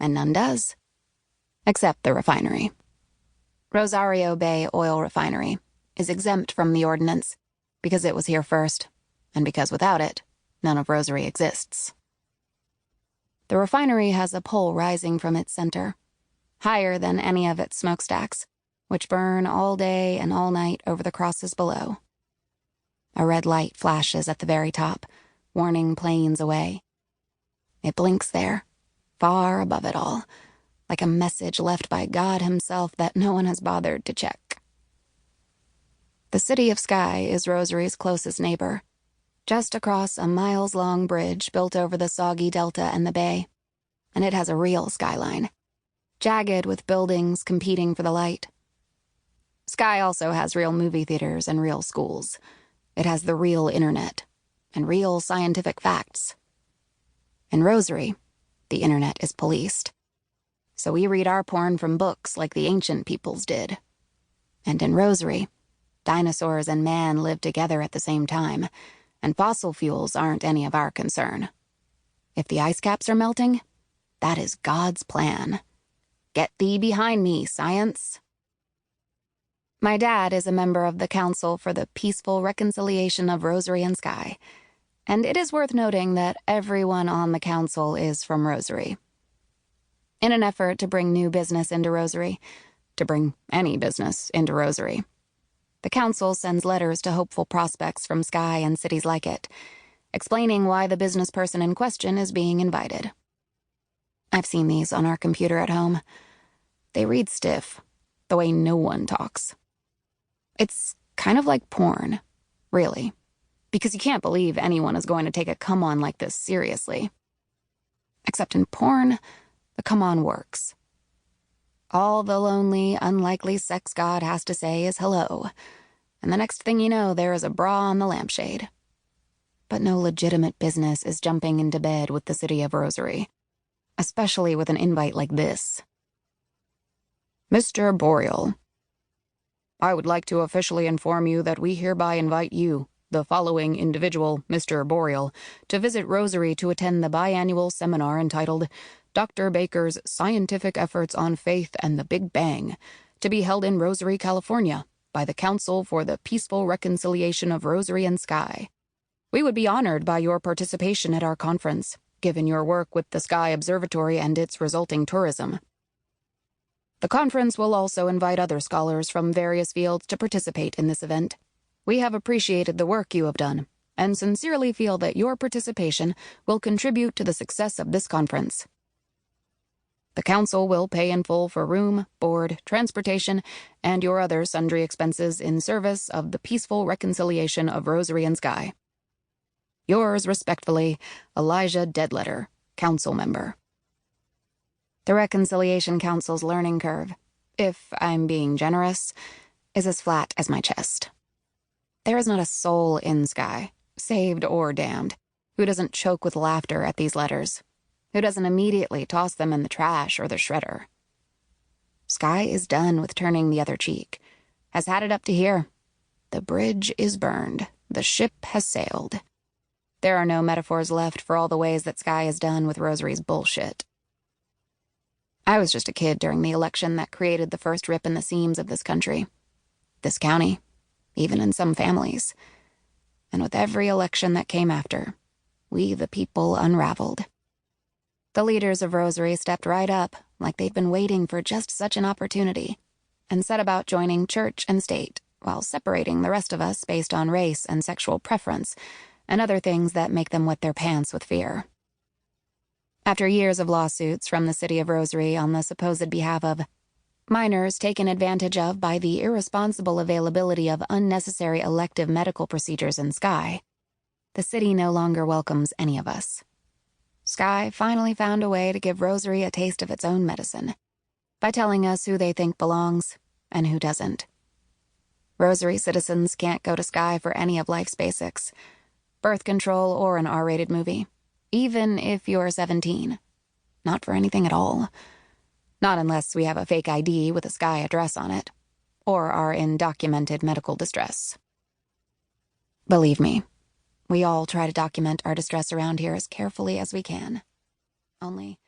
and none does. Except the refinery. Rosario Bay Oil Refinery is exempt from the ordinance because it was here first, and because without it, none of Rosary exists. The refinery has a pole rising from its center, higher than any of its smokestacks, which burn all day and all night over the crosses below. A red light flashes at the very top, warning planes away. It blinks there, far above it all, like a message left by God himself that no one has bothered to check. The city of Sky is Rosary's closest neighbor, just across a miles-long bridge built over the soggy delta and the bay, and it has a real skyline, jagged with buildings competing for the light. Sky also has real movie theaters and real schools. It has the real internet and real scientific facts. In Rosary, the internet is policed, so we read our porn from books like the ancient peoples did. And in Rosary, dinosaurs and man live together at the same time, and fossil fuels aren't any of our concern. If the ice caps are melting, that is God's plan. Get thee behind me, science. My dad is a member of the Council for the Peaceful Reconciliation of Rosary and Sky, and it is worth noting that everyone on the council is from Rosary. In an effort to bring new business into Rosary, to bring any business into Rosary, the council sends letters to hopeful prospects from Sky and cities like it, explaining why the business person in question is being invited. I've seen these on our computer at home. They read stiff, the way no one talks. It's kind of like porn, really, because you can't believe anyone is going to take a come-on like this seriously. Except in porn, the come-on works. All the lonely, unlikely sex god has to say is hello, and the next thing you know, there is a bra on the lampshade. But no legitimate business is jumping into bed with the city of Rosary, especially with an invite like this. Mr. Boreal, I would like to officially inform you that we hereby invite you, the following individual, Mr. Boreal, to visit Rosary to attend the biannual seminar entitled Dr. Baker's Scientific Efforts on Faith and the Big Bang, to be held in Rosary, California, by the Council for the Peaceful Reconciliation of Rosary and Sky. We would be honored by your participation at our conference, given your work with the Sky Observatory and its resulting tourism. The conference will also invite other scholars from various fields to participate in this event. We have appreciated the work you have done, and sincerely feel that your participation will contribute to the success of this conference. The council will pay in full for room, board, transportation, and your other sundry expenses in service of the peaceful reconciliation of Rosary and Sky. Yours respectfully, Elijah Dedleder, Council Member. The Reconciliation Council's learning curve, if I'm being generous, is as flat as my chest. There is not a soul in Sky, saved or damned, who doesn't choke with laughter at these letters, who doesn't immediately toss them in the trash or the shredder. Sky is done with turning the other cheek, has had it up to here. The bridge is burned, the ship has sailed. There are no metaphors left for all the ways that Sky is done with Rosary's bullshit. I was just a kid during the election that created the first rip in the seams of this country, this county, even in some families. And with every election that came after, we the people unraveled. The leaders of Rosary stepped right up, like they'd been waiting for just such an opportunity, and set about joining church and state, while separating the rest of us based on race and sexual preference, and other things that make them wet their pants with fear. After years of lawsuits from the city of Rosary on the supposed behalf of minors taken advantage of by the irresponsible availability of unnecessary elective medical procedures in Sky, the city no longer welcomes any of us. Sky finally found a way to give Rosary a taste of its own medicine, by telling us who they think belongs and who doesn't. Rosary citizens can't go to Sky for any of life's basics, birth control or an R-rated movie, even if you're 17. Not for anything at all. Not unless we have a fake ID with a Sky address on it, or are in documented medical distress. Believe me, we all try to document our distress around here as carefully as we can. Only